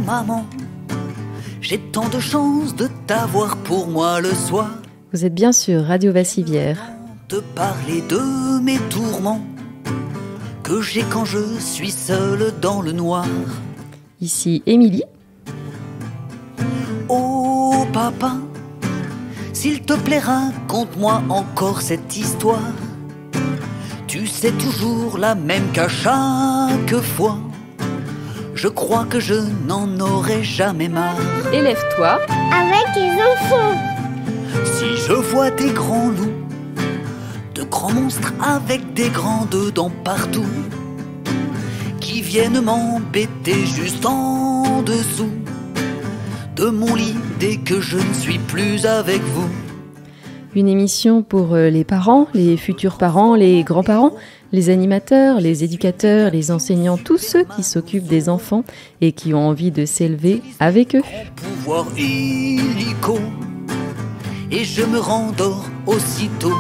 maman, j'ai tant de chance de t'avoir pour moi le soir. Vous êtes bien sur Radio Vassivière. De parler de mes tourments que j'ai quand je suis seule dans le noir. Ici Émilie. Oh papa, s'il te plaît raconte-moi encore cette histoire. Tu sais toujours la même qu'à chaque fois. Je crois que je n'en aurai jamais marre. Élève-toi avec les enfants. Si je vois des grands loups, de grands monstres avec des grandes dents partout, qui viennent m'embêter juste en dessous de mon lit dès que je ne suis plus avec vous. Une émission pour les parents, les futurs parents, les grands-parents, les animateurs, les éducateurs, les enseignants, tous ceux qui s'occupent des enfants et qui ont envie de s'élever avec eux. Pouvoir illico, et je me rendors aussitôt.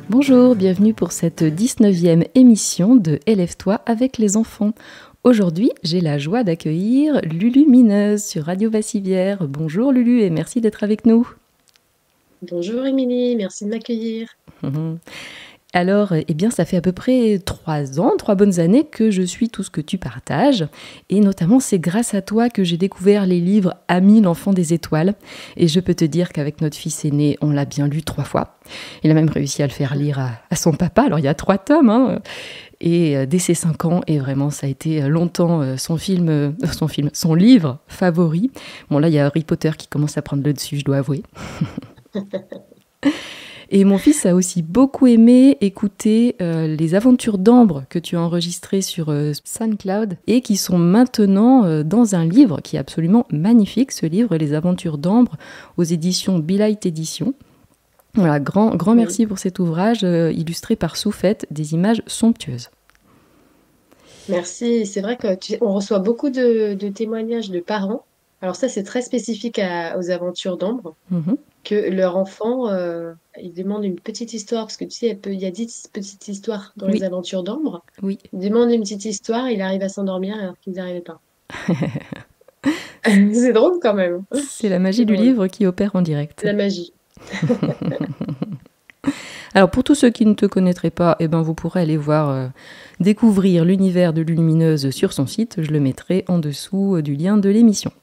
Bonjour, bienvenue pour cette 19e émission de Élève-toi avec les enfants. Aujourd'hui, j'ai la joie d'accueillir Lulu Mineuse sur Radio Vassivière. Bonjour Lulu et merci d'être avec nous. Bonjour Émilie, merci de m'accueillir. Alors, eh bien, ça fait à peu près 3 ans, 3 bonnes années que je suis tout ce que tu partages. Et notamment, c'est grâce à toi que j'ai découvert les livres Ami, l'enfant des étoiles. Et je peux te dire qu'avec notre fils aîné, on l'a bien lu 3 fois. Il a même réussi à le faire lire à son papa. Alors, il y a 3 tomes, hein. Et dès ses 5 ans, et vraiment, ça a été longtemps son livre favori. Bon, là, il y a Harry Potter qui commence à prendre le dessus, je dois avouer. Et mon fils a aussi beaucoup aimé écouter les aventures d'Ambre que tu as enregistrées sur SoundCloud et qui sont maintenant dans un livre qui est absolument magnifique, ce livre, Les aventures d'Ambre, aux éditions Bilight Éditions. Voilà, grand merci pour cet ouvrage illustré par Soufette, des images somptueuses. Merci, c'est vrai qu'on reçoit beaucoup de témoignages de parents. Alors ça, c'est très spécifique aux aventures d'Ambre, que leur enfant, il demande une petite histoire, parce que tu sais, il y a 10 petites histoires dans les aventures d'Ambre. Oui. Il demande une petite histoire, il arrive à s'endormir alors qu'il n'y arrivait pas. C'est drôle quand même. C'est la magie du livre qui opère en direct. La magie. Alors pour tous ceux qui ne te connaîtraient pas, eh ben, vous pourrez aller découvrir l'univers de Lumineuse sur son site. Je le mettrai en dessous du lien de l'émission.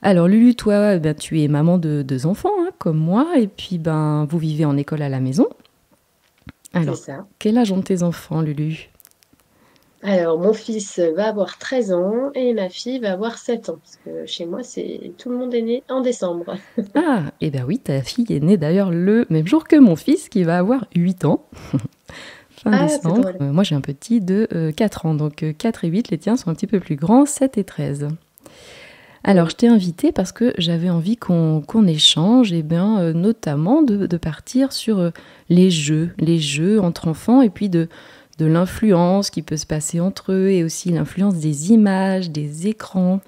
Alors Lulu, toi, tu es maman de 2 enfants, hein, comme moi, et puis vous vivez en école à la maison. Alors, c'est ça. Quel âge ont tes enfants, Lulu ? Alors, mon fils va avoir 13 ans et ma fille va avoir 7 ans. Parce que chez moi, tout le monde est né en décembre. Ah, et bien oui, ta fille est née d'ailleurs le même jour que mon fils qui va avoir 8 ans. Fin décembre. Moi, j'ai un petit de 4 ans. Donc 4 et 8, les tiens sont un petit peu plus grands, 7 et 13. Alors, je t'ai invitée parce que j'avais envie qu'on échange, notamment de partir sur les jeux entre enfants et puis de l'influence qui peut se passer entre eux et aussi l'influence des images, des écrans.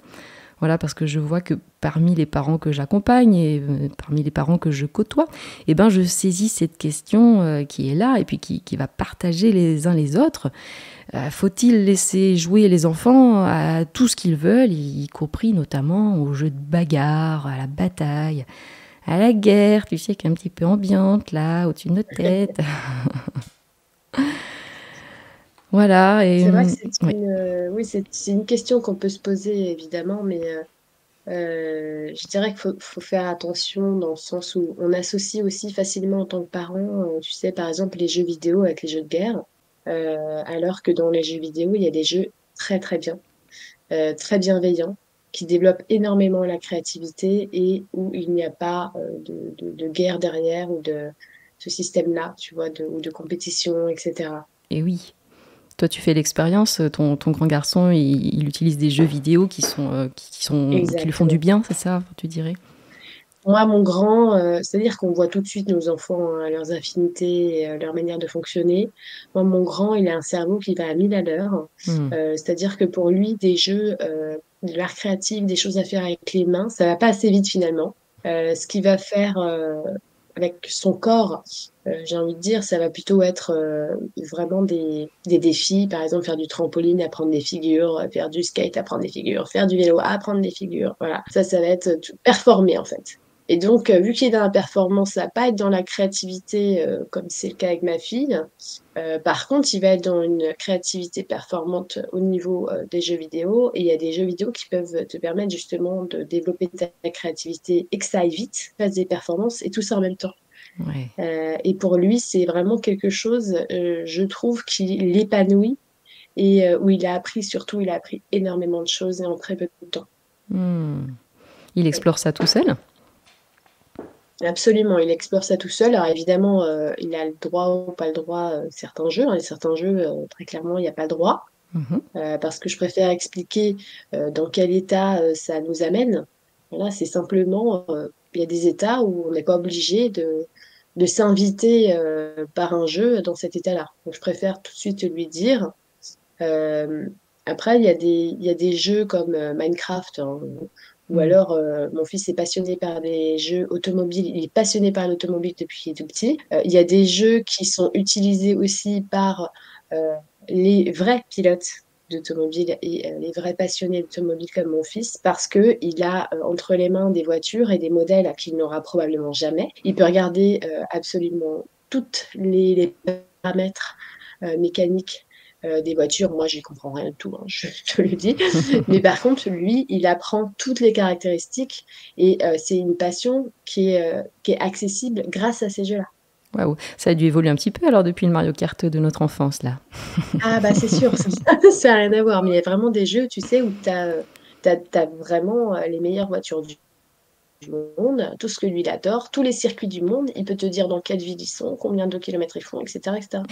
Voilà, parce que je vois que parmi les parents que j'accompagne et parmi les parents que je côtoie, je saisis cette question qui est là et puis qui va partager les uns les autres. Faut-il laisser jouer les enfants à tout ce qu'ils veulent, y compris notamment aux jeux de bagarre, à la bataille, à la guerre, tu sais, qui est un petit peu ambiante là, au-dessus de notre tête. Voilà. Et c'est vrai que c'est une question qu'on peut se poser évidemment, mais je dirais qu'il faut faire attention dans le sens où on associe aussi facilement en tant que parent, tu sais, par exemple les jeux vidéo avec les jeux de guerre, alors que dans les jeux vidéo, il y a des jeux très très bien, très bienveillants, qui développent énormément la créativité et où il n'y a pas de guerre derrière ou de ce système-là, tu vois, ou de compétition, etc. Et oui. Toi, tu fais l'expérience, ton grand garçon, il utilise des jeux vidéo qui lui font du bien, c'est ça, tu dirais ? Moi, mon grand, c'est-à-dire qu'on voit tout de suite nos enfants, hein, leurs affinités, et, leur manière de fonctionner. Moi, mon grand, il a un cerveau qui va à 1000 à l'heure. C'est-à-dire que pour lui, des jeux, de l'art créatif, des choses à faire avec les mains, ça va pas assez vite finalement. Ce qu'il va faire avec son corps, j'ai envie de dire, ça va plutôt être vraiment des défis, par exemple faire du trampoline, apprendre des figures, faire du skate, apprendre des figures, faire du vélo, apprendre des figures. Voilà, ça va être performer en fait. Et donc, vu qu'il est dans la performance, ça va pas être dans la créativité comme c'est le cas avec ma fille. Par contre, il va être dans une créativité performante au niveau des jeux vidéo. Et il y a des jeux vidéo qui peuvent te permettre justement de développer ta créativité et que ça aille vite, faire des performances et tout ça en même temps. Ouais. Et pour lui, c'est vraiment quelque chose, je trouve, qui l'épanouit et où il a appris, surtout, il a appris énormément de choses et en très peu de temps. Il explore ça tout seul? Absolument, il explore ça tout seul. Alors évidemment, il a le droit ou pas le droit certains jeux. Et certains jeux, très clairement, il n'y a pas le droit. Parce que je préfère expliquer dans quel état ça nous amène. Voilà, c'est simplement, il y a des états où on n'est pas obligé de s'inviter par un jeu dans cet état-là. Donc je préfère tout de suite lui dire. Euh, Après, il y a des jeux comme Minecraft, hein, ou alors mon fils est passionné par les jeux automobiles. Il est passionné par l'automobile depuis qu'il est tout petit. Il y a des jeux qui sont utilisés aussi par les vrais pilotes d'automobile et les vrais passionnés d'automobile comme mon fils, parce que il a entre les mains des voitures et des modèles qu'il n'aura probablement jamais. Il peut regarder absolument toutes les paramètres mécaniques des voitures. Moi, j'y comprends rien du tout, hein, je te le dis. Mais par contre, lui, il apprend toutes les caractéristiques et c'est une passion qui est accessible grâce à ces jeux-là. Waouh, ça a dû évoluer un petit peu alors depuis le Mario Kart de notre enfance, là. Ah bah c'est sûr, ça n'a rien à voir. Mais il y a vraiment des jeux, tu sais, où tu as vraiment les meilleures voitures du monde, tout ce que lui il adore, tous les circuits du monde. Il peut te dire dans quelle ville ils sont, combien de kilomètres ils font, etc. etc.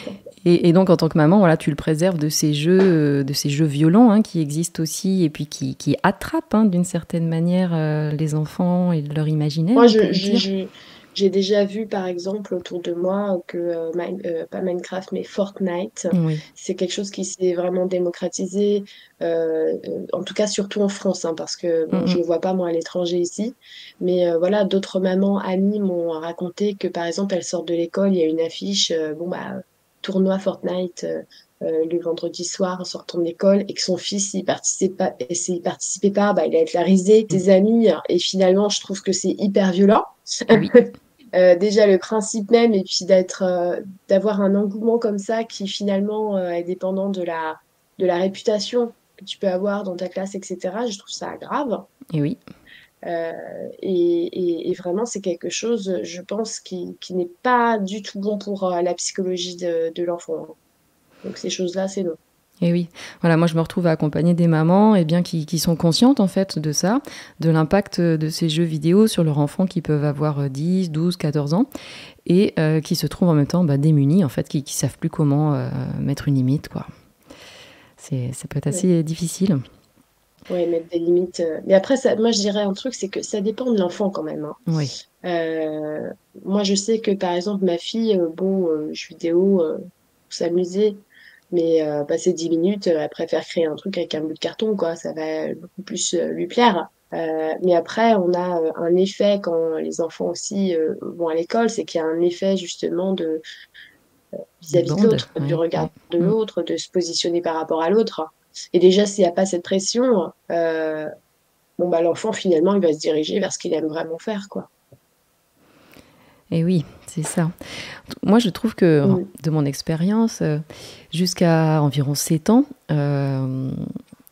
Et donc, en tant que maman, voilà, tu le préserves de ces jeux violents hein, qui existent aussi et puis qui attrapent hein, d'une certaine manière les enfants et leur imaginaire. Moi, j'ai déjà vu, par exemple, autour de moi, que, pas Minecraft, mais Fortnite, Oui. c'est quelque chose qui s'est vraiment démocratisé, en tout cas surtout en France, hein, parce que bon, je ne le vois pas, moi, à l'étranger ici. Mais voilà, d'autres mamans, amies m'ont raconté que, par exemple, elles sortent de l'école, il y a une affiche, tournoi Fortnite le vendredi soir en sortant de l'école, et que son fils, s'il participait pas, il allait être la risée des amis. Et finalement, je trouve que c'est hyper violent. Oui. Déjà le principe même et puis d'avoir un engouement comme ça qui finalement est dépendant de la réputation que tu peux avoir dans ta classe, etc. Je trouve ça grave. Et oui. Et vraiment, c'est quelque chose, je pense, qui n'est pas du tout bon pour la psychologie de l'enfant. Donc ces choses-là, c'est non. Et oui, voilà, moi je me retrouve à accompagner des mamans eh bien, qui sont conscientes en fait de ça, de l'impact de ces jeux vidéo sur leurs enfants qui peuvent avoir 10, 12, 14 ans et qui se trouvent en même temps démunis, en fait, qui ne savent plus comment mettre une limite, quoi. Ça peut être assez difficile. Oui, mettre des limites. Mais après, moi je dirais un truc, c'est que ça dépend de l'enfant quand même. Hein. Oui. Moi je sais que par exemple ma fille, jeux vidéo, pour s'amuser, mais passer 10 minutes, elle préfère créer un truc avec un bout de carton, quoi. Ça va beaucoup plus lui plaire. Mais après, on a un effet quand les enfants aussi vont à l'école, c'est qu'il y a un effet justement vis-à-vis de l'autre, du regard de l'autre, de se positionner par rapport à l'autre. Et déjà, s'il n'y a pas cette pression, l'enfant, finalement, il va se diriger vers ce qu'il aime vraiment faire, quoi. Et oui, c'est ça. Moi, je trouve que, de mon expérience, jusqu'à environ 7 ans,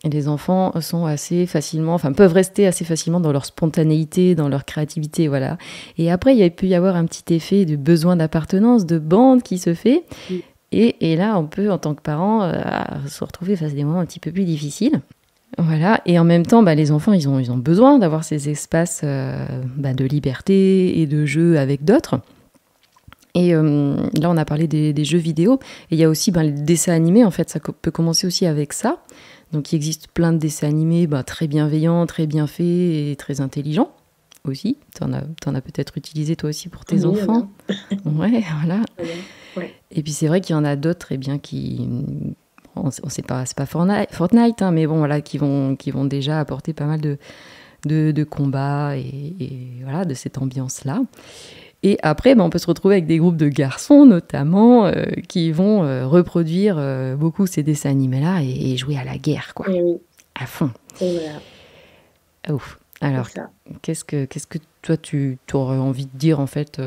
les enfants sont assez facilement, peuvent rester assez facilement dans leur spontanéité, dans leur créativité, voilà. Et après, il peut y avoir un petit effet de besoin d'appartenance, de bande qui se fait. Et là, on peut, en tant que parent, se retrouver face à des moments un petit peu plus difficiles. Voilà, et en même temps, les enfants, ils ont besoin d'avoir ces espaces de liberté et de jeu avec d'autres. Et là, on a parlé des jeux vidéo, et il y a aussi les dessins animés, en fait, ça peut commencer aussi avec ça. Donc, il existe plein de dessins animés très bienveillants, très bien faits et très intelligents aussi. T'en as peut-être utilisé toi aussi pour tes enfants. Ouais, voilà. Ouais. Et puis, c'est vrai qu'il y en a d'autres, qui... On sait pas, c'est pas Fortnite, hein, mais bon, voilà, qui vont déjà apporter pas mal de combats et voilà, de cette ambiance-là. Et après, on peut se retrouver avec des groupes de garçons, notamment, qui vont reproduire beaucoup ces dessins animés-là et jouer à la guerre, quoi. Et oui. À fond. Et voilà. Ouf. Alors, qu'est-ce que toi, tu aurais envie de dire, en fait,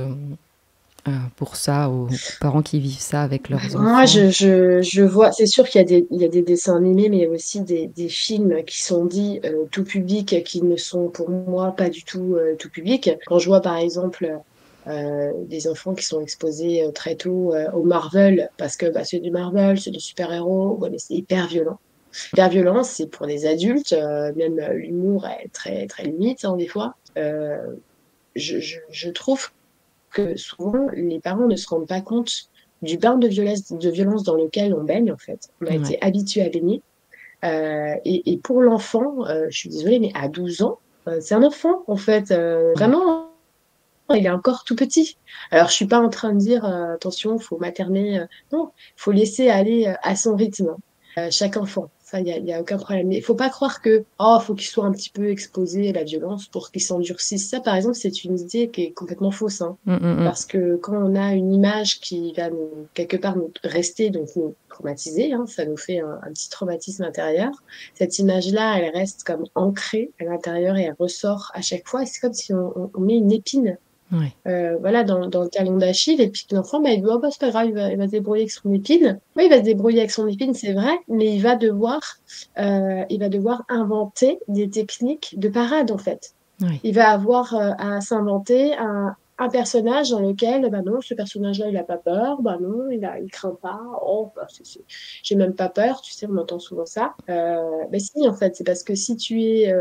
pour ça, aux parents qui vivent ça avec leurs enfants? Moi, je vois, c'est sûr qu'il y a des dessins animés, mais il y a aussi des films qui sont dits tout public, qui ne sont pour moi pas du tout tout public. Quand je vois par exemple des enfants qui sont exposés très tôt au Marvel, parce que c'est du Marvel, c'est des super-héros, ouais, mais c'est hyper violent. Hyper violent, c'est pour des adultes, même l'humour est très, très limite, hein, des fois. Je trouve que souvent, les parents ne se rendent pas compte du bain de violence dans lequel on baigne, en fait. On a été habitué à baigner. Et pour l'enfant, je suis désolée, mais à 12 ans, c'est un enfant, en fait. Vraiment, il est encore tout petit. Alors, je suis pas en train de dire, attention, il faut materner. Non, il faut laisser aller à son rythme. Chaque enfant. Ça, y a aucun problème. Mais il faut pas croire que, faut qu'il soit un petit peu exposé à la violence pour qu'il s'endurcisse. Ça, par exemple, c'est une idée qui est complètement fausse, hein. Parce que quand on a une image qui va quelque part nous rester, donc nous traumatiser, hein, ça nous fait un petit traumatisme intérieur. Cette image-là, elle reste comme ancrée à l'intérieur et elle ressort à chaque fois. Et c'est comme si on met une épine voilà, dans le talon d'Achille, et puis l'enfant, il dit, c'est pas grave, il va se débrouiller avec son épine. Oui, il va se débrouiller avec son épine, c'est vrai, mais il va devoir inventer des techniques de parade, en fait. Il va avoir à s'inventer un personnage dans lequel, non, ce personnage-là, il n'a pas peur, non, il craint pas, j'ai même pas peur, tu sais, on entend souvent ça. Mais si, en fait, c'est parce que si tu es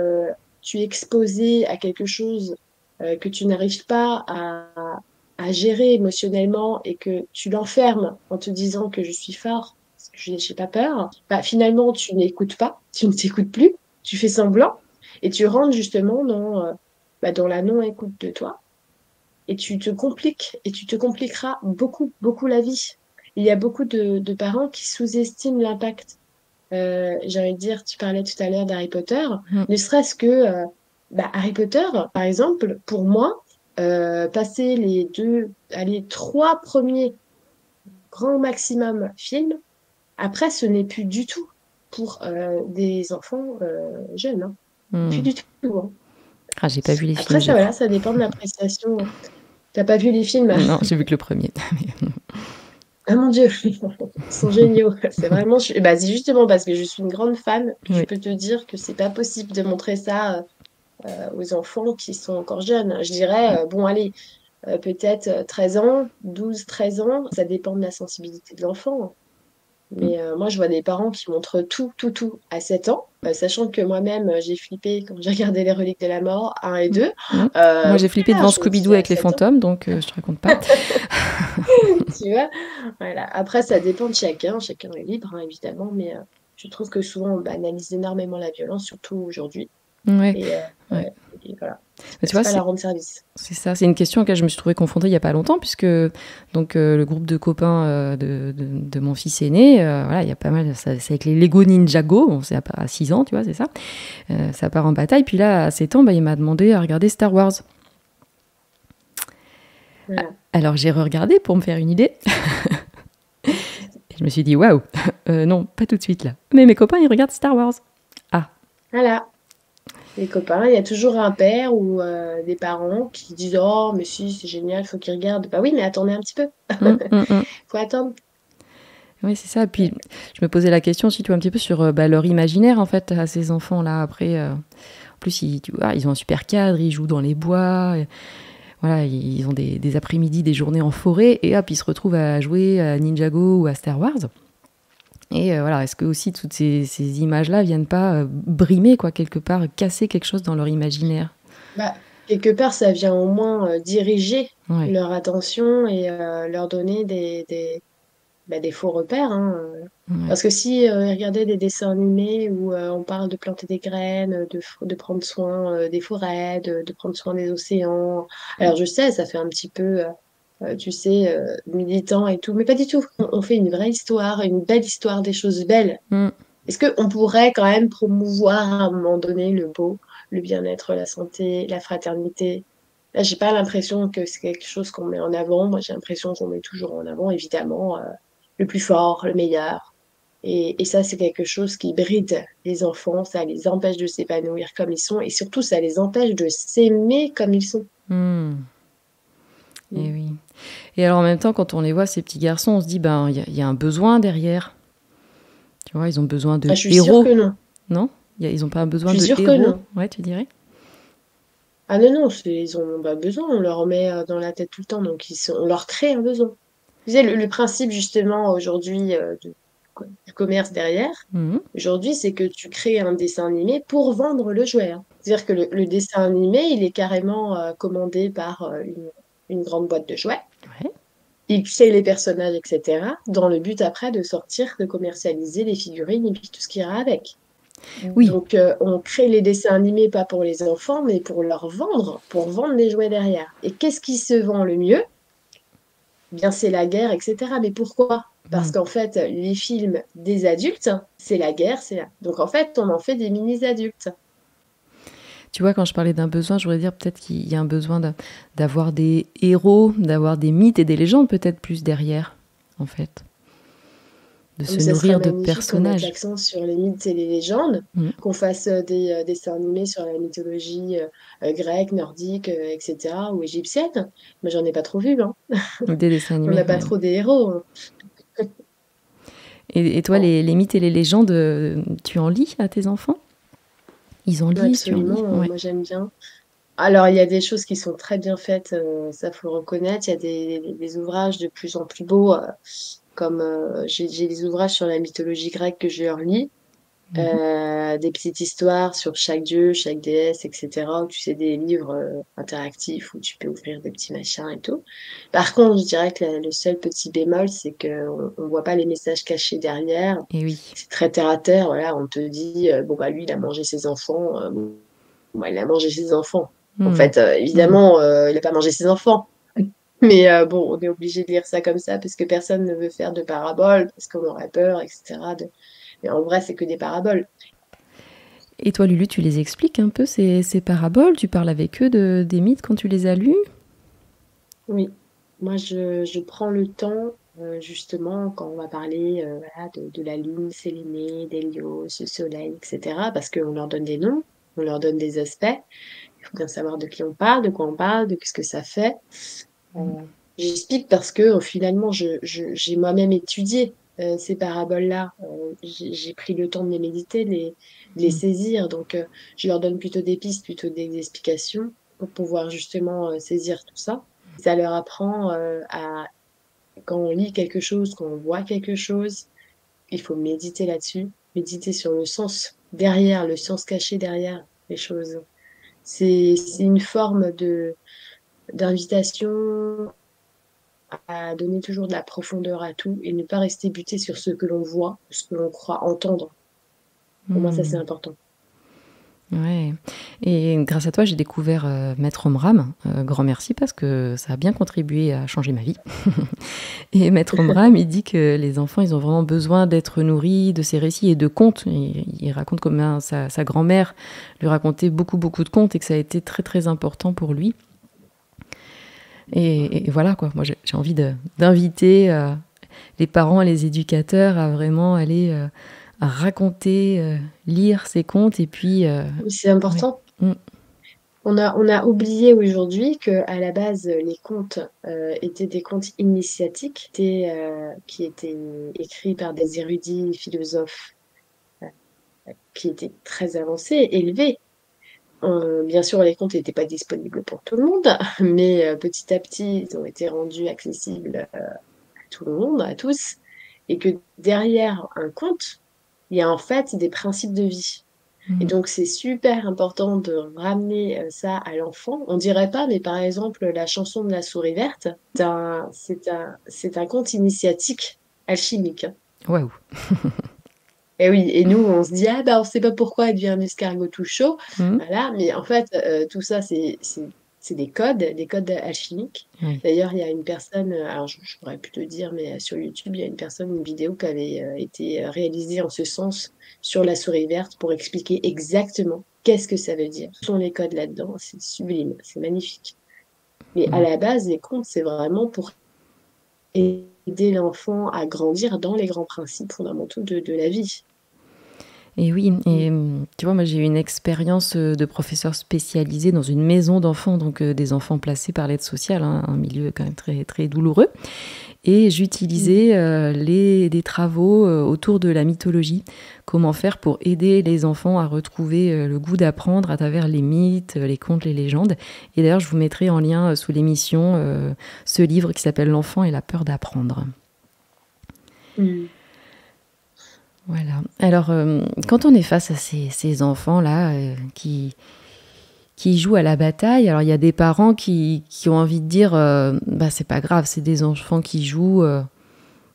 exposé à quelque chose que tu n'arrives pas à gérer émotionnellement et que tu l'enfermes en te disant que je suis fort, parce que je n'ai pas peur, finalement, tu n'écoutes pas, tu ne t'écoutes plus, tu fais semblant et tu rentres justement dans la non-écoute de toi et tu te compliques et tu te compliqueras beaucoup, beaucoup la vie. Il y a beaucoup de parents qui sous-estiment l'impact. J'ai envie de dire, tu parlais tout à l'heure d'Harry Potter, ne serait-ce que Harry Potter, par exemple, pour moi, passer les 3 premiers grand maximum films, après, ce n'est plus du tout pour des enfants jeunes. Hein. Plus du tout. Hein. Ah, j'ai pas vu les après, films. Après, ça dépend de l'appréciation. T'as pas vu les films? Non, j'ai vu que le premier. Ah mon Dieu, ils sont géniaux. C'est vraiment, c'est justement parce que je suis une grande fan que je peux te dire que c'est pas possible de montrer ça aux enfants qui sont encore jeunes. Je dirais, allez, peut-être 13 ans, 12, 13 ans, ça dépend de la sensibilité de l'enfant. Mais moi, je vois des parents qui montrent tout à 7 ans, sachant que moi-même, j'ai flippé quand j'ai regardé Les Reliques de la Mort 1 et 2. Moi, j'ai flippé devant Scooby-Doo avec les fantômes, donc je te raconte pas. Tu vois, voilà. Après, ça dépend de chacun est libre, hein, évidemment, mais je trouve que souvent, on banalise énormément la violence, surtout aujourd'hui. Et voilà. Mais tu vois, pas la rendre service. C'est ça, c'est une question à laquelle je me suis trouvée confrontée il n'y a pas longtemps, puisque le groupe de copains de mon fils aîné, il y a pas mal, c'est avec les Lego Ninjago, c'est à 6 ans, tu vois, c'est ça. Ça part en bataille, puis là, à 7 ans, il m'a demandé à regarder Star Wars. Voilà. Alors j'ai re-regardé pour me faire une idée. Et je me suis dit, waouh, non, pas tout de suite là. Mais mes copains, ils regardent Star Wars. Ah. Voilà. Les copains, il y a toujours un père ou des parents qui disent, oh, mais si, c'est génial, faut qu'ils regardent. Bah oui, mais attendez un petit peu. Faut attendre. Oui, c'est ça. Puis je me posais la question aussi, tu vois, un petit peu sur leur imaginaire, en fait, à ces enfants-là. Après, en plus, tu vois, ils ont un super cadre, ils jouent dans les bois. Voilà, ils ont des après-midi, des journées en forêt, et hop, ils se retrouvent à jouer à Ninjago ou à Star Wars. Et voilà, est-ce que aussi toutes ces images-là viennent pas brimer, quoi, quelque part, casser quelque chose dans leur imaginaire? Quelque part, ça vient au moins diriger leur attention et leur donner des faux repères. Hein. Parce que si ils regardaient des dessins animés où on parle de planter des graines, de prendre soin des forêts, de prendre soin des océans. Alors je sais, ça fait un petit peu, tu sais, militant et tout, mais pas du tout. On fait une vraie histoire, une belle histoire, des choses belles. Est-ce qu'on pourrait quand même promouvoir à un moment donné le beau, le bien-être, la santé, la fraternité? Là, j'ai pas l'impression que c'est quelque chose qu'on met en avant. Moi, j'ai l'impression qu'on met toujours en avant, évidemment, le plus fort, le meilleur. Et ça, c'est quelque chose qui bride les enfants, ça les empêche de s'épanouir comme ils sont, et surtout, ça les empêche de s'aimer comme ils sont. Et oui. Et alors en même temps, quand on les voit, ces petits garçons, on se dit, ben, il y a un besoin derrière. Tu vois, ils ont besoin de Je suis héros. sûre que non. Non? Ils n'ont pas un besoin Je suis de sûre que héros. non. Ouais, tu dirais? Ah non, non, ils ont pas besoin, on leur met dans la tête tout le temps, donc on leur crée un besoin. Tu sais, le principe justement aujourd'hui du commerce derrière, aujourd'hui, c'est que tu crées un dessin animé pour vendre le jouet. Hein. C'est-à-dire que le dessin animé, il est carrément commandé par une grande boîte de jouets. Ouais. Il crée les personnages, etc., dans le but après de sortir, de commercialiser les figurines et puis tout ce qui ira avec. Oui. Donc, on crée les dessins animés pas pour les enfants, mais pour pour vendre les jouets derrière. Et qu'est-ce qui se vend le mieux? Bien, c'est la guerre, etc. Mais pourquoi? Parce qu'en fait, les films des adultes, c'est la guerre, Donc, en fait, on en fait des mini-adultes. Tu vois, quand je parlais d'un besoin, je voudrais dire peut-être qu'il y a un besoin d'avoir des héros, d'avoir des mythes et des légendes peut-être plus derrière, en fait. De se nourrir de personnages. Qu'on mette l'accent sur les mythes et les légendes, qu'on fasse des dessins animés sur la mythologie grecque, nordique, etc., ou égyptienne. Mais j'en ai pas trop vu. Hein. Des dessins animés. On n'a pas trop des héros. Et toi, les mythes et les légendes, tu en lis à tes enfants? Ils en lisent? Absolument, moi j'aime bien. Alors, il y a des choses qui sont très bien faites, ça faut le reconnaître. Il y a des ouvrages de plus en plus beaux, comme j'ai des ouvrages sur la mythologie grecque que je leur lis, des petites histoires sur chaque dieu, chaque déesse, etc. Ou tu sais, des livres interactifs où tu peux ouvrir des petits machins et tout. Par contre, je dirais que le seul petit bémol, c'est qu'on ne voit pas les messages cachés derrière. Et oui. C'est très terre à terre. Voilà, on te dit, bon, bah, lui, il a mangé ses enfants. Il a mangé ses enfants. En fait, évidemment, il n'a pas mangé ses enfants. Mais bon, on est obligé de lire ça comme ça parce que personne ne veut faire de paraboles, parce qu'on aurait peur, etc. Mais en vrai, c'est que des paraboles. Et toi, Lulu, tu les expliques un peu, ces paraboles? Tu parles avec eux des mythes quand tu les as lus? Oui. Moi, je prends le temps, justement, quand on va parler voilà, de la lune, Sélénée, d'Hélios, ce soleil, etc. Parce qu'on leur donne des noms, on leur donne des aspects. Il faut bien savoir de qui on parle, de quoi on parle, de ce que ça fait. J'explique parce que finalement, j'ai moi-même étudié ces paraboles-là. J'ai pris le temps de les méditer, de les saisir. Donc, je leur donne plutôt des pistes, plutôt des explications pour pouvoir justement saisir tout ça. Ça leur apprend quand on lit quelque chose, quand on voit quelque chose, il faut méditer là-dessus, méditer sur le sens derrière, le sens caché derrière les choses. C'est une forme d'invitation à donner toujours de la profondeur à tout et ne pas rester buté sur ce que l'on voit, ce que l'on croit entendre. Pour moi, ça, c'est important. Ouais. Et grâce à toi, j'ai découvert Maître Omram. Grand merci parce que ça a bien contribué à changer ma vie. Et Maître Omram, il dit que les enfants, ils ont vraiment besoin d'être nourris de ces récits et de contes. Il raconte comment sa grand-mère lui racontait beaucoup de contes et que ça a été très très important pour lui. Et voilà quoi, moi j'ai envie d'inviter les parents et les éducateurs à vraiment aller à raconter, lire ces contes et puis... C'est important. Ouais. On a oublié aujourd'hui qu'à la base, les contes étaient des contes initiatiques qui étaient écrits par des érudits philosophes qui étaient très avancés, élevés. Bien sûr, les contes n'étaient pas disponibles pour tout le monde, mais petit à petit, ils ont été rendus accessibles à tout le monde, à tous, et que derrière un conte, il y a en fait des principes de vie. Et donc, c'est super important de ramener ça à l'enfant. On dirait pas, mais par exemple, la chanson de la souris verte, c'est un conte initiatique alchimique. Waouh. Et oui, et nous, on se dit, ah bah, on sait pas pourquoi elle devient un escargot tout chaud. Voilà, mais en fait, tout ça, c'est des codes alchimiques. Oui. D'ailleurs, il y a une personne, alors je pourrais plus te dire, mais sur YouTube, il y a une vidéo qui avait été réalisée en ce sens sur la souris verte pour expliquer exactement qu'est-ce que ça veut dire. Ce sont les codes là-dedans, c'est sublime, c'est magnifique. Mais à la base, les contes, c'est vraiment pour aider l'enfant à grandir dans les grands principes fondamentaux de la vie. Et oui, et tu vois, moi j'ai eu une expérience de professeur spécialisé dans une maison d'enfants, donc des enfants placés par l'aide sociale, hein, un milieu quand même très, très douloureux. Et j'utilisais des travaux autour de la mythologie. Comment faire pour aider les enfants à retrouver le goût d'apprendre à travers les mythes, les contes, les légendes. Et d'ailleurs, je vous mettrai en lien sous l'émission ce livre qui s'appelle L'enfant et la peur d'apprendre. Voilà. Alors, quand on est face à ces enfants-là qui jouent à la bataille, alors il y a des parents qui ont envie de dire bah, c'est pas grave, c'est des enfants qui jouent,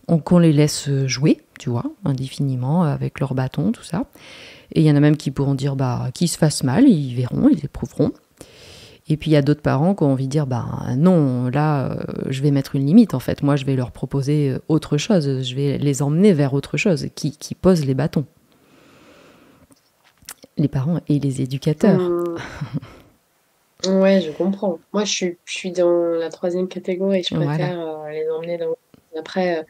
qu'on les laisse jouer, tu vois, indéfiniment, avec leur bâton, tout ça. Et il y en a même qui pourront dire bah, qu'ils se fassent mal, ils verront, ils éprouveront. Et puis il y a d'autres parents qui ont envie de dire bah non, là je vais mettre une limite en fait. Moi je vais leur proposer autre chose, je vais les emmener vers autre chose qui pose les bâtons. Les parents et les éducateurs. Ouais, je comprends. Moi je suis dans la troisième catégorie, je préfère les emmener dans... Après,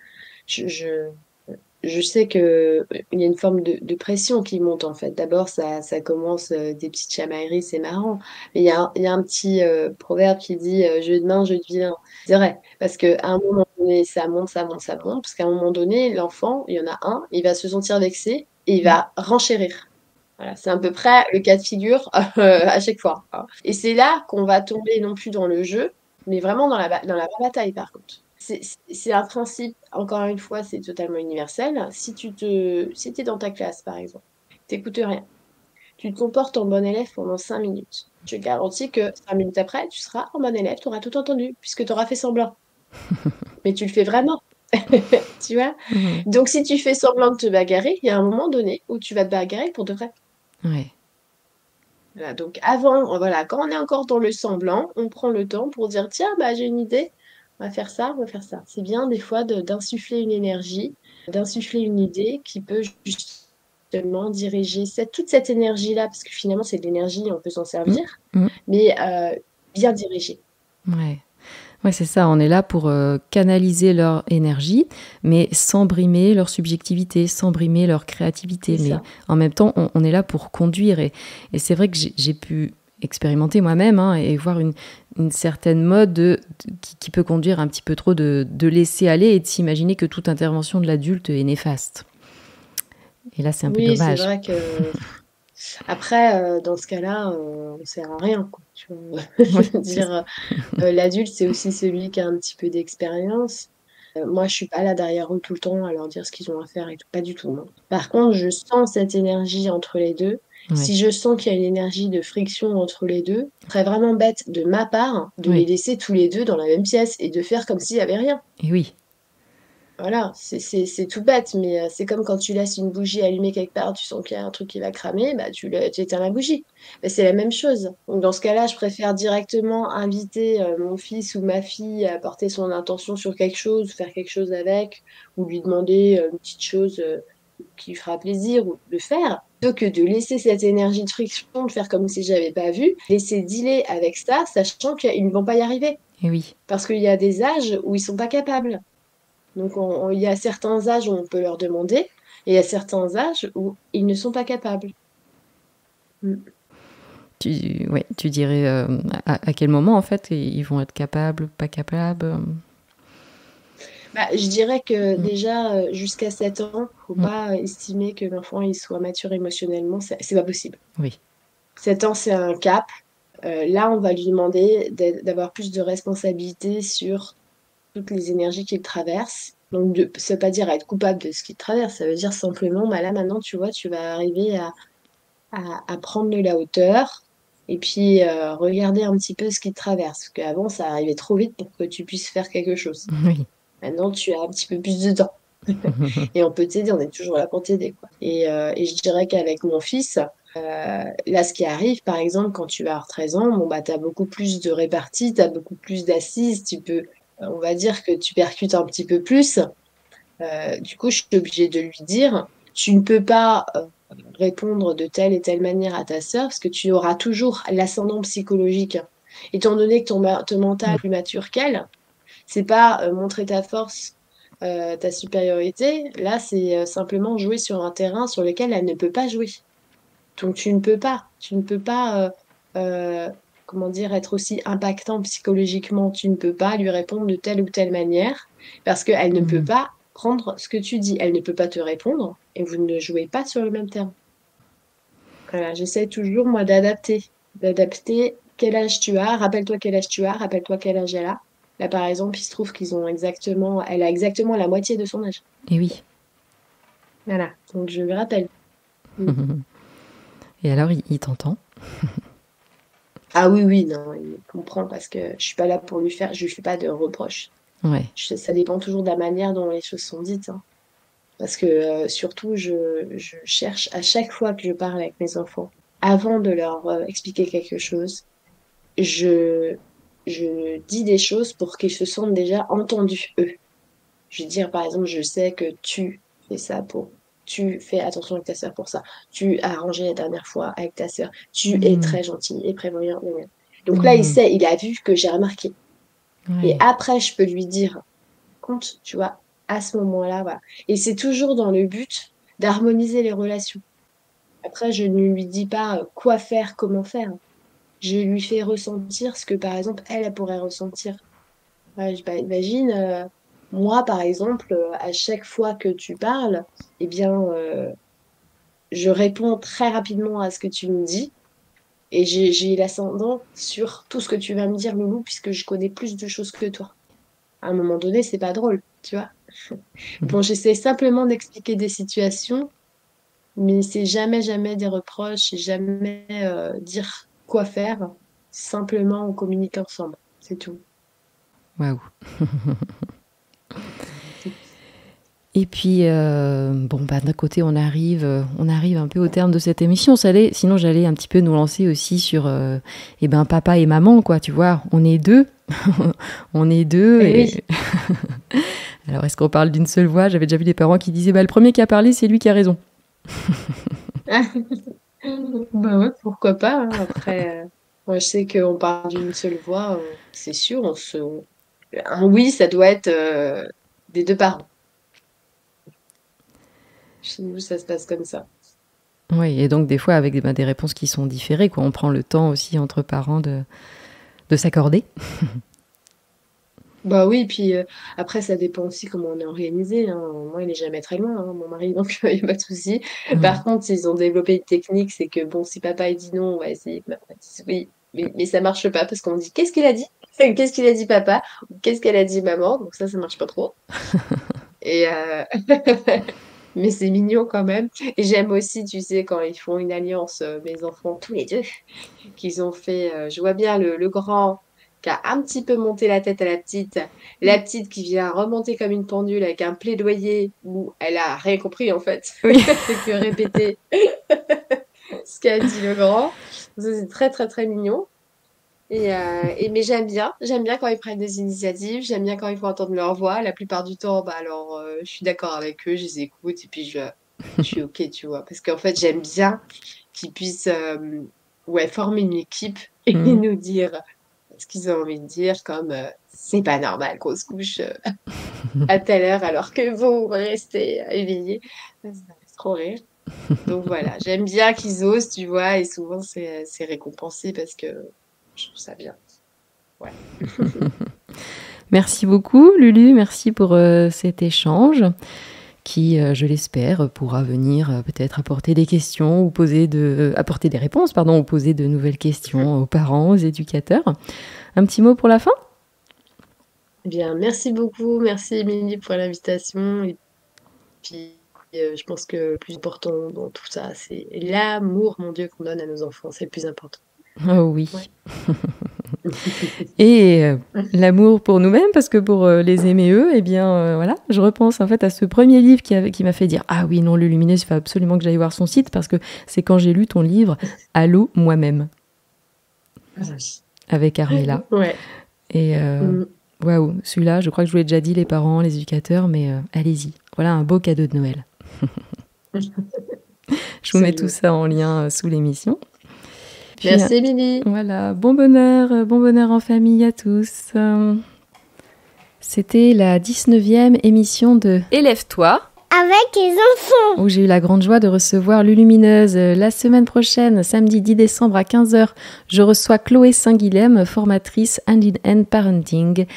je sais qu'il y a une forme de pression qui monte en fait. D'abord, ça commence des petites chamailleries, c'est marrant. Mais il y a un petit proverbe qui dit jeu de main, jeu de vilain. C'est vrai, parce qu'à un moment donné, ça monte, ça monte, ça monte. Parce qu'à un moment donné, l'enfant, il y en a un, il va se sentir vexé et il va renchérir. Voilà, c'est à peu près le cas de figure à chaque fois. Et c'est là qu'on va tomber non plus dans le jeu, mais vraiment dans la vraie bataille par contre. C'est un principe, encore une fois, c'est totalement universel. Si es dans ta classe, par exemple, t'écoutes rien, tu te comportes en bon élève pendant 5 minutes. Je garantis que 5 minutes après, tu seras en bon élève, tu auras tout entendu, puisque tu auras fait semblant. Mais tu le fais vraiment. Tu vois? Donc, si tu fais semblant de te bagarrer, il y a un moment donné où tu vas te bagarrer pour de vrai. Ouais. Voilà, donc avant, voilà, quand on est encore dans le semblant, on prend le temps pour dire, tiens, bah, j'ai une idée. On va faire ça, on va faire ça. C'est bien des fois d'insuffler une énergie, d'insuffler une idée qui peut justement diriger toute cette énergie-là, parce que finalement c'est de l'énergie, on peut s'en servir, mais bien dirigée. Ouais, c'est ça, on est là pour canaliser leur énergie, mais sans brimer leur subjectivité, sans brimer leur créativité. Mais en même temps, on est là pour conduire. Et c'est vrai que j'ai pu expérimenter moi-même et voir une certaine mode qui peut conduire un petit peu trop de laisser aller et de s'imaginer que toute intervention de l'adulte est néfaste. Et là, c'est un peu dommage. Oui, c'est vrai que... Après, dans ce cas-là, on ne sert à rien, quoi. Tu vois. Je veux dire, l'adulte, c'est aussi celui qui a un petit peu d'expérience. Moi, je suis pas là derrière eux tout le temps à leur dire ce qu'ils ont à faire et tout. Pas du tout, non. Par contre, je sens cette énergie entre les deux. Ouais. Si je sens qu'il y a une énergie de friction entre les deux, ce serait vraiment bête de ma part de les laisser tous les deux dans la même pièce et de faire comme s'il n'y avait rien. Et oui. Voilà, c'est tout bête, mais c'est comme quand tu laisses une bougie allumée quelque part, tu sens qu'il y a un truc qui va cramer, bah tu éteins la bougie. Bah, c'est la même chose. Donc dans ce cas-là, je préfère directement inviter mon fils ou ma fille à porter son intention sur quelque chose, faire quelque chose avec, ou lui demander une petite chose qui lui fera plaisir ou de faire, plutôt que de laisser cette énergie de friction, de faire comme si j'avais pas vu, laisser dealer avec ça, sachant qu'ils ne vont pas y arriver. Et oui. Parce qu'il y a des âges où ils sont pas capables. Donc, il y a certains âges où on peut leur demander, et il y a certains âges où ils ne sont pas capables. Tu dirais à quel moment, en fait, ils vont être capables, pas capables je dirais que déjà, jusqu'à 7 ans, il ne faut pas estimer que l'enfant il soit mature émotionnellement. C'est pas possible. Oui. 7 ans, c'est un cap. Là, on va lui demander d'avoir plus de responsabilité sur toutes les énergies qu'il traverse. Donc, ça ne veut pas dire être coupable de ce qu'il traverse, ça veut dire simplement, bah là, maintenant, tu vois, tu vas arriver à prendre de la hauteur et puis regarder un petit peu ce qu'il traverse. Parce qu'avant, ça arrivait trop vite pour que tu puisses faire quelque chose. Oui. Maintenant, tu as un petit peu plus de temps. Et on peut t'aider, on est toujours là pour t'aider, quoi. Et je dirais qu'avec mon fils, là, ce qui arrive, par exemple, quand tu vas avoir 13 ans, bon, bah, tu as beaucoup plus de réparties, tu as beaucoup plus d'assises, tu peux... on va dire que tu percutes un petit peu plus. Du coup, je suis obligée de lui dire, tu ne peux pas répondre de telle et telle manière à ta sœur parce que tu auras toujours l'ascendant psychologique. Étant donné que ton mental est plus mature qu'elle, c'est pas montrer ta force, ta supériorité. Là, c'est simplement jouer sur un terrain sur lequel elle ne peut pas jouer. Donc tu ne peux pas, comment dire, être aussi impactant psychologiquement. Tu ne peux pas lui répondre de telle ou telle manière parce qu'elle ne peut pas prendre ce que tu dis. Elle ne peut pas te répondre et vous ne jouez pas sur le même terrain. Voilà, j'essaie toujours, moi, d'adapter quel âge tu as, rappelle-toi quel âge tu as, rappelle-toi quel âge elle a. Là, par exemple, il se trouve elle a exactement la moitié de son âge. Et oui. Voilà, donc je lui rappelle. Et alors, il t'entend? Ah oui, non, il comprend parce que je suis pas là pour je lui fais pas de reproches. Ouais. Ça dépend toujours de la manière dont les choses sont dites, hein. Parce que surtout, je cherche à chaque fois que je parle avec mes enfants, avant de leur expliquer quelque chose, je, je dis des choses pour qu'ils se sentent déjà entendus, eux. Je vais dire, par exemple, je sais que tu fais ça tu fais attention avec ta sœur pour ça. Tu as arrangé la dernière fois avec ta sœur. Tu es très gentil et prévoyant. Donc là, il a vu que j'ai remarqué. Ouais. Et après, je peux lui dire, compte, tu vois, à ce moment-là, voilà. Et c'est toujours dans le but d'harmoniser les relations. Après, je ne lui dis pas quoi faire, comment faire. Je lui fais ressentir ce que, par exemple, elle pourrait ressentir. Ouais, imagine, moi, par exemple, à chaque fois que tu parles, eh bien, je réponds très rapidement à ce que tu me dis et j'ai l'ascendant sur tout ce que tu vas me dire, Loulou, puisque je connais plus de choses que toi. À un moment donné, c'est pas drôle, tu vois. Bon, j'essaie simplement d'expliquer des situations, mais c'est jamais des reproches, c'est jamais dire quoi faire. Simplement, on communique ensemble, c'est tout. Waouh. Et puis, d'un côté, on arrive un peu au terme de cette émission. Sinon, j'allais un petit peu nous lancer aussi sur papa et maman, quoi, tu vois. On est deux. On est deux. Et... Oui. Alors, est-ce qu'on parle d'une seule voix? J'avais déjà vu des parents qui disaient, le premier qui a parlé, c'est lui qui a raison. Bah ouais, pourquoi pas, hein. Après, moi, je sais qu'on parle d'une seule voix, c'est sûr. Un oui, ça doit être des deux parents. Chez nous, ça se passe comme ça. Oui, et donc des fois avec des réponses qui sont différées, quoi. On prend le temps aussi entre parents de s'accorder. Bah oui, puis après, ça dépend aussi comment on est organisé, hein. Moi, il n'est jamais très loin, hein, mon mari, donc il n'y a pas de souci. Par contre, ils ont développé une technique, c'est que bon, si papa il dit non, on va essayer que maman dise oui. Mais ça marche pas parce qu'on dit qu'est-ce qu'il a dit? Qu'est-ce qu'il a dit papa? Ou qu'est-ce qu'elle a dit maman? Donc ça marche pas trop. Et mais c'est mignon quand même. Et j'aime aussi, tu sais, quand ils font une alliance, mes enfants, tous les deux, qu'ils ont fait. Je vois bien le grand qui a un petit peu monté la tête à la petite qui vient remonter comme une pendule avec un plaidoyer où elle a rien compris en fait. Oui. Elle fait que répéter ce qu'a dit le grand. Ça, c'est très très très mignon. Mais j'aime bien quand ils prennent des initiatives, j'aime bien quand il faut entendre leur voix. La plupart du temps, je suis d'accord avec eux, je les écoute et puis je suis OK, tu vois. Parce qu'en fait, j'aime bien qu'ils puissent former une équipe et nous dire ce qu'ils ont envie de dire, comme c'est pas normal qu'on se couche à telle heure alors que vous restez éveillés. Ça fait trop rire. Donc voilà, j'aime bien qu'ils osent, tu vois, et souvent c'est récompensé parce que je trouve ça bien. Ouais. Merci beaucoup, Lulu. Merci pour cet échange qui, je l'espère, pourra venir peut-être apporter des questions ou apporter des réponses, ou poser de nouvelles questions aux parents, aux éducateurs. Un petit mot pour la fin? Eh bien, merci beaucoup. Merci, Émilie, pour l'invitation. Et puis, je pense que le plus important dans tout ça, c'est l'amour, mon Dieu, qu'on donne à nos enfants. C'est le plus important. Oh oui. Ouais. Et l'amour pour nous-mêmes, parce que pour les aimer eux, voilà, je repense en fait à ce premier livre qui m'a fait dire ah oui, non, le Lumineuse, il faut absolument que j'aille voir son site, parce que c'est quand j'ai lu ton livre Allô, moi-même, avec Armella. Ouais. Et waouh, celui-là, je crois que je vous l'ai déjà dit, les parents, les éducateurs, mais allez-y, voilà un beau cadeau de Noël. Je vous mets tout ça en lien sous l'émission. Puis, merci Émilie. Voilà, bon bonheur en famille à tous. C'était la 19e émission de Élève-toi avec les enfants, où j'ai eu la grande joie de recevoir Lulumineuse. La semaine prochaine, samedi 10 décembre à 15h, je reçois Chloé Saint-Guilhem, formatrice Hand-in-Hand Parenting.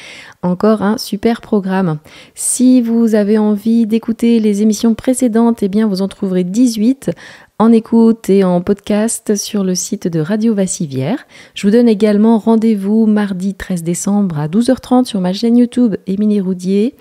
Encore un super programme. Si vous avez envie d'écouter les émissions précédentes, eh bien vous en trouverez 18 en écoute et en podcast sur le site de Radio Vassivière. Je vous donne également rendez-vous mardi 13 décembre à 12h30 sur ma chaîne YouTube Émilie Roudier.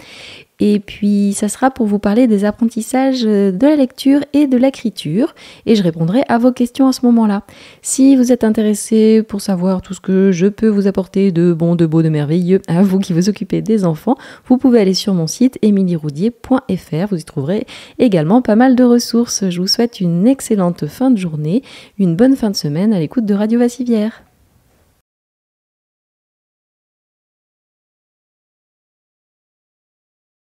Et puis, ça sera pour vous parler des apprentissages de la lecture et de l'écriture. Et je répondrai à vos questions à ce moment-là. Si vous êtes intéressé pour savoir tout ce que je peux vous apporter de bon, de beau, de merveilleux, à vous qui vous occupez des enfants, vous pouvez aller sur mon site emilieroudier.fr. Vous y trouverez également pas mal de ressources. Je vous souhaite une excellente fin de journée, une bonne fin de semaine à l'écoute de Radio Vassivière.